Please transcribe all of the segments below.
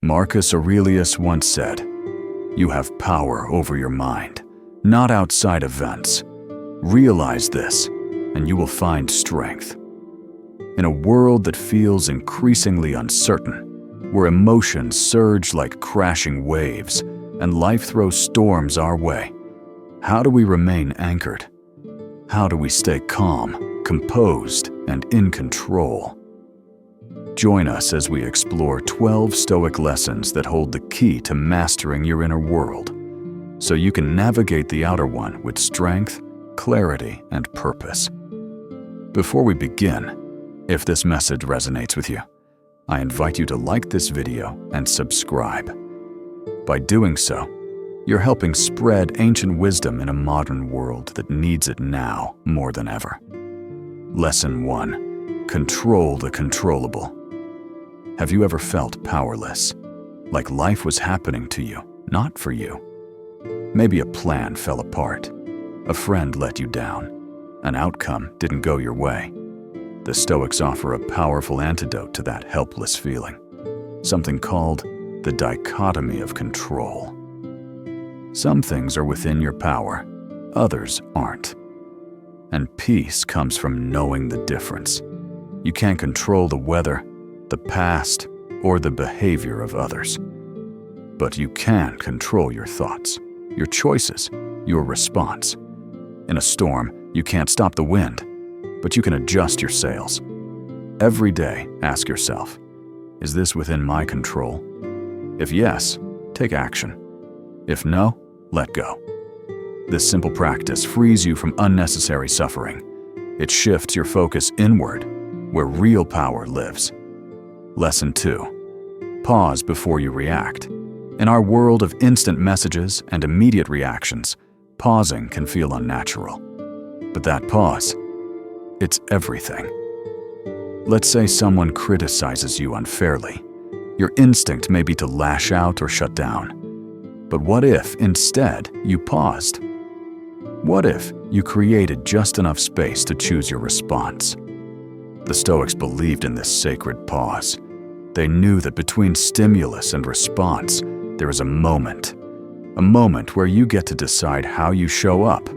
Marcus Aurelius once said, "You have power over your mind, not outside events. Realize this, and you will find strength." In a world that feels increasingly uncertain, where emotions surge like crashing waves and life throws storms our way, how do we remain anchored? How do we stay calm, composed, and in control? Join us as we explore 12 Stoic lessons that hold the key to mastering your inner world, so you can navigate the outer one with strength, clarity, and purpose. Before we begin, if this message resonates with you, I invite you to like this video and subscribe. By doing so, you're helping spread ancient wisdom in a modern world that needs it now more than ever. Lesson 1. Control the controllable. Have you ever felt powerless? Like life was happening to you, not for you? Maybe a plan fell apart. A friend let you down. An outcome didn't go your way. The Stoics offer a powerful antidote to that helpless feeling, something called the dichotomy of control. Some things are within your power, others aren't. And peace comes from knowing the difference. You can't control the weather, the past, or the behavior of others. But you can control your thoughts, your choices, your response. In a storm, you can't stop the wind, but you can adjust your sails. Every day, ask yourself, is this within my control? If yes, take action. If no, let go. This simple practice frees you from unnecessary suffering. It shifts your focus inward, where real power lives. Lesson 2. Pause before you react. In our world of instant messages and immediate reactions, pausing can feel unnatural. But that pause, it's everything. Let's say someone criticizes you unfairly. Your instinct may be to lash out or shut down. But what if, instead, you paused? What if you created just enough space to choose your response? The Stoics believed in this sacred pause. They knew that between stimulus and response, there is a moment where you get to decide how you show up.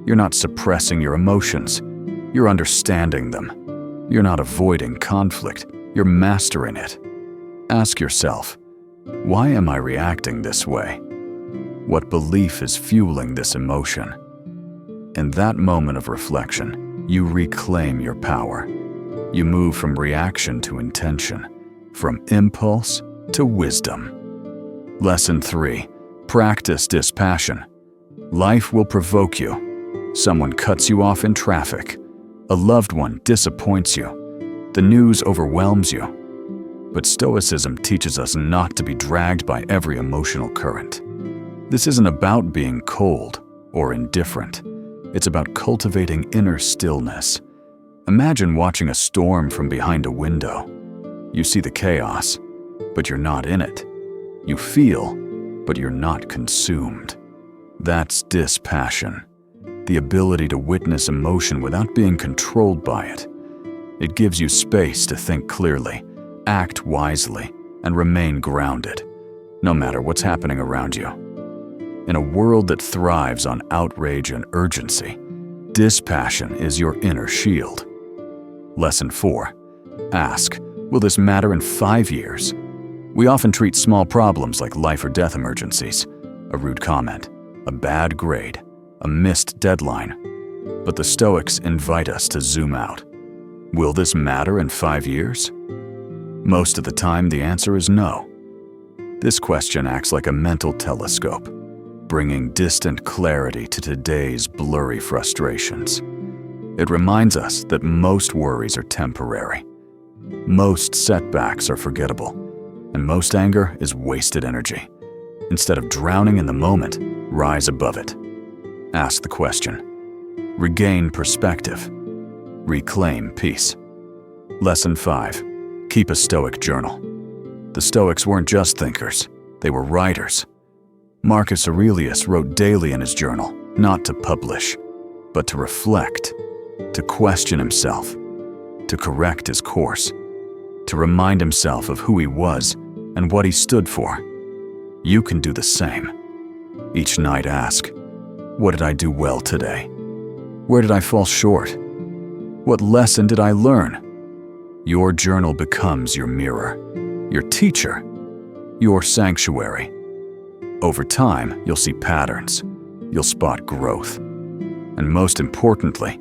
You're not suppressing your emotions, you're understanding them. You're not avoiding conflict, you're mastering it. Ask yourself, why am I reacting this way? What belief is fueling this emotion? In that moment of reflection, you reclaim your power. You move from reaction to intention, from impulse to wisdom. Lesson 3. Practice dispassion. Life will provoke you. Someone cuts you off in traffic. A loved one disappoints you. The news overwhelms you. But Stoicism teaches us not to be dragged by every emotional current. This isn't about being cold or indifferent. It's about cultivating inner stillness. Imagine watching a storm from behind a window. You see the chaos, but you're not in it. You feel, but you're not consumed. That's dispassion, the ability to witness emotion without being controlled by it. It gives you space to think clearly, act wisely, and remain grounded, no matter what's happening around you. In a world that thrives on outrage and urgency, dispassion is your inner shield. Lesson 4. Ask, will this matter in 5 years? We often treat small problems like life or death emergencies, a rude comment, a bad grade, a missed deadline. But the Stoics invite us to zoom out. Will this matter in 5 years? Most of the time, the answer is no. This question acts like a mental telescope, bringing distant clarity to today's blurry frustrations. It reminds us that most worries are temporary. Most setbacks are forgettable, and most anger is wasted energy. Instead of drowning in the moment, rise above it. Ask the question. Regain perspective. Reclaim peace. Lesson 5. Keep a Stoic journal. The Stoics weren't just thinkers, they were writers. Marcus Aurelius wrote daily in his journal, not to publish, but to reflect, to question himself, to correct his course, to remind himself of who he was and what he stood for. You can do the same. Each night ask, what did I do well today? Where did I fall short? What lesson did I learn? Your journal becomes your mirror, your teacher, your sanctuary. Over time, you'll see patterns, you'll spot growth, and most importantly,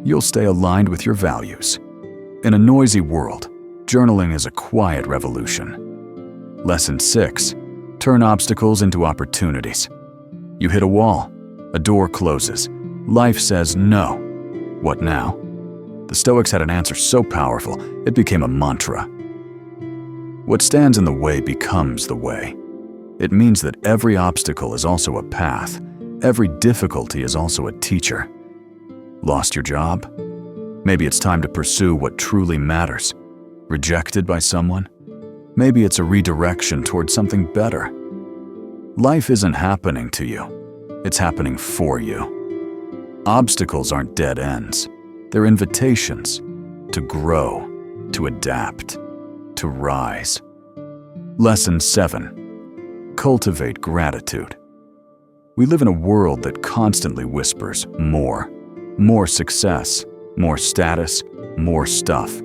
you'll stay aligned with your values. In a noisy world, journaling is a quiet revolution. Lesson 6. Turn obstacles into opportunities. You hit a wall, a door closes, life says no. What now? The Stoics had an answer so powerful, it became a mantra. What stands in the way becomes the way. It means that every obstacle is also a path. Every difficulty is also a teacher. Lost your job? Maybe it's time to pursue what truly matters. Rejected by someone? Maybe it's a redirection towards something better. Life isn't happening to you. It's happening for you. Obstacles aren't dead ends. They're invitations to grow, to adapt, to rise. Lesson 7. Cultivate gratitude. We live in a world that constantly whispers more success, more status, more stuff.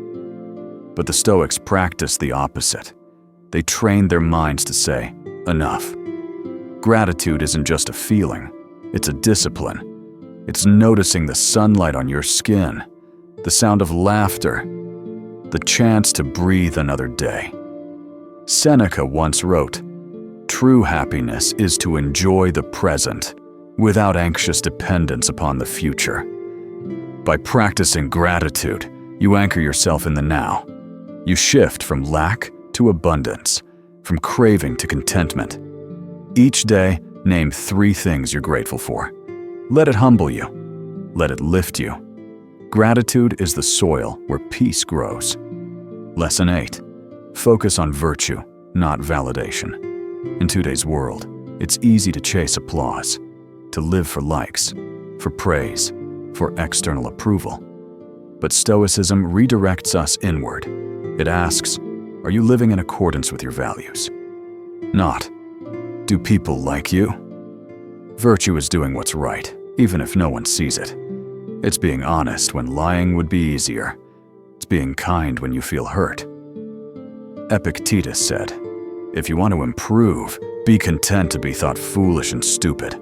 But the Stoics practice the opposite. They train their minds to say, enough. Gratitude isn't just a feeling, it's a discipline. It's noticing the sunlight on your skin, the sound of laughter, the chance to breathe another day. Seneca once wrote, "True happiness is to enjoy the present without anxious dependence upon the future." By practicing gratitude, you anchor yourself in the now. You shift from lack to abundance, from craving to contentment. Each day, name 3 things you're grateful for. Let it humble you. Let it lift you. Gratitude is the soil where peace grows. Lesson 8. Focus on virtue, not validation. In today's world, it's easy to chase applause, to live for likes, for praise, for external approval. But Stoicism redirects us inward. It asks, are you living in accordance with your values? Not, do people like you? Virtue is doing what's right, even if no one sees it. It's being honest when lying would be easier. It's being kind when you feel hurt. Epictetus said, if you want to improve, be content to be thought foolish and stupid.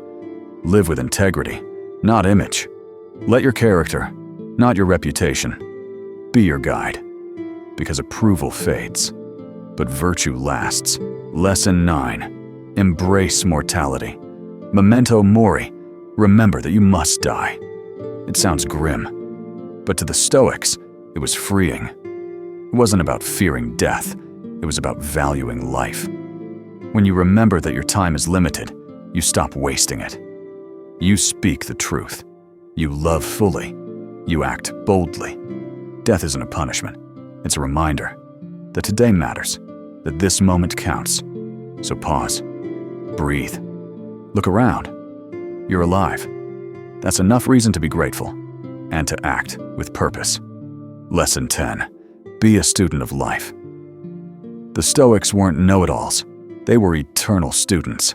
Live with integrity, not image. Let your character, not your reputation, be your guide. Because approval fades, but virtue lasts. Lesson 9. Embrace mortality. Memento mori. Remember that you must die. It sounds grim, but to the Stoics, it was freeing. It wasn't about fearing death. It was about valuing life. When you remember that your time is limited, you stop wasting it. You speak the truth. You love fully. You act boldly. Death isn't a punishment. It's a reminder that today matters, that this moment counts. So pause, breathe, look around. You're alive. That's enough reason to be grateful and to act with purpose. Lesson 10. Be a student of life. The Stoics weren't know-it-alls. They were eternal students.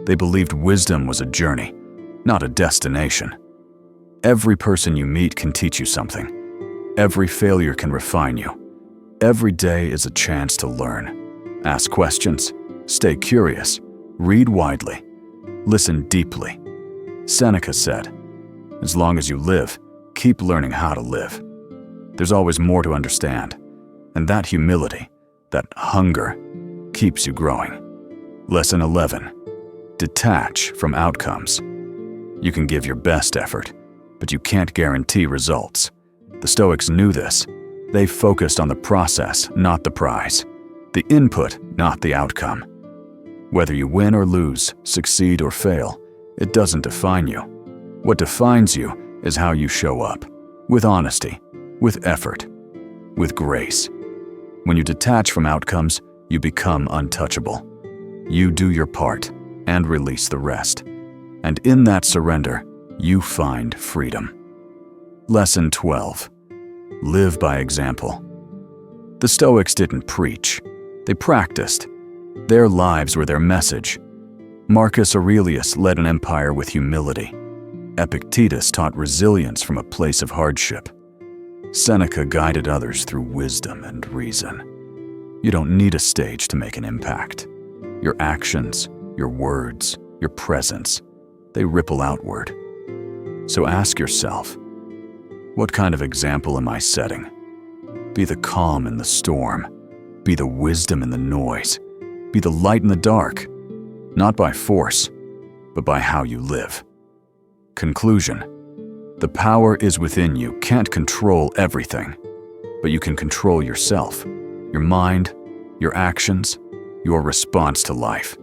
They believed wisdom was a journey, not a destination. Every person you meet can teach you something. Every failure can refine you. Every day is a chance to learn. Ask questions, stay curious, read widely, listen deeply. Seneca said, as long as you live, keep learning how to live. There's always more to understand, and that humility, that hunger, keeps you growing. Lesson 11. Detach from outcomes. You can give your best effort, but you can't guarantee results. The Stoics knew this. They focused on the process, not the prize. The input, not the outcome. Whether you win or lose, succeed or fail, it doesn't define you. What defines you is how you show up, with honesty, with effort, with grace. When you detach from outcomes, you become untouchable. You do your part and release the rest. And in that surrender, you find freedom. Lesson 12. Live by example. The Stoics didn't preach. They practiced. Their lives were their message. Marcus Aurelius led an empire with humility. Epictetus taught resilience from a place of hardship. Seneca guided others through wisdom and reason. You don't need a stage to make an impact. Your actions, your words, your presence, they ripple outward. So ask yourself, what kind of example am I setting? Be the calm in the storm. Be the wisdom in the noise. Be the light in the dark. Not by force, but by how you live. Conclusion: the power is within you. Can't control everything, but you can control yourself, your mind, your actions, your response to life.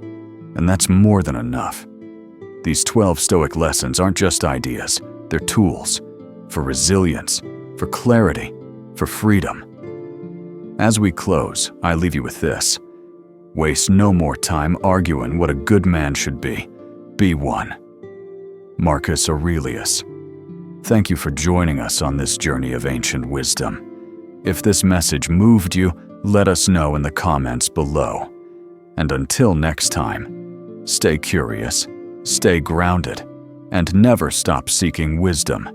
And that's more than enough. These 12 Stoic lessons aren't just ideas, they're tools for resilience, for clarity, for freedom. As we close, I leave you with this. Waste no more time arguing what a good man should be. Be one. Marcus Aurelius. Thank you for joining us on this journey of ancient wisdom. If this message moved you, let us know in the comments below. And until next time, stay curious, stay grounded, and never stop seeking wisdom.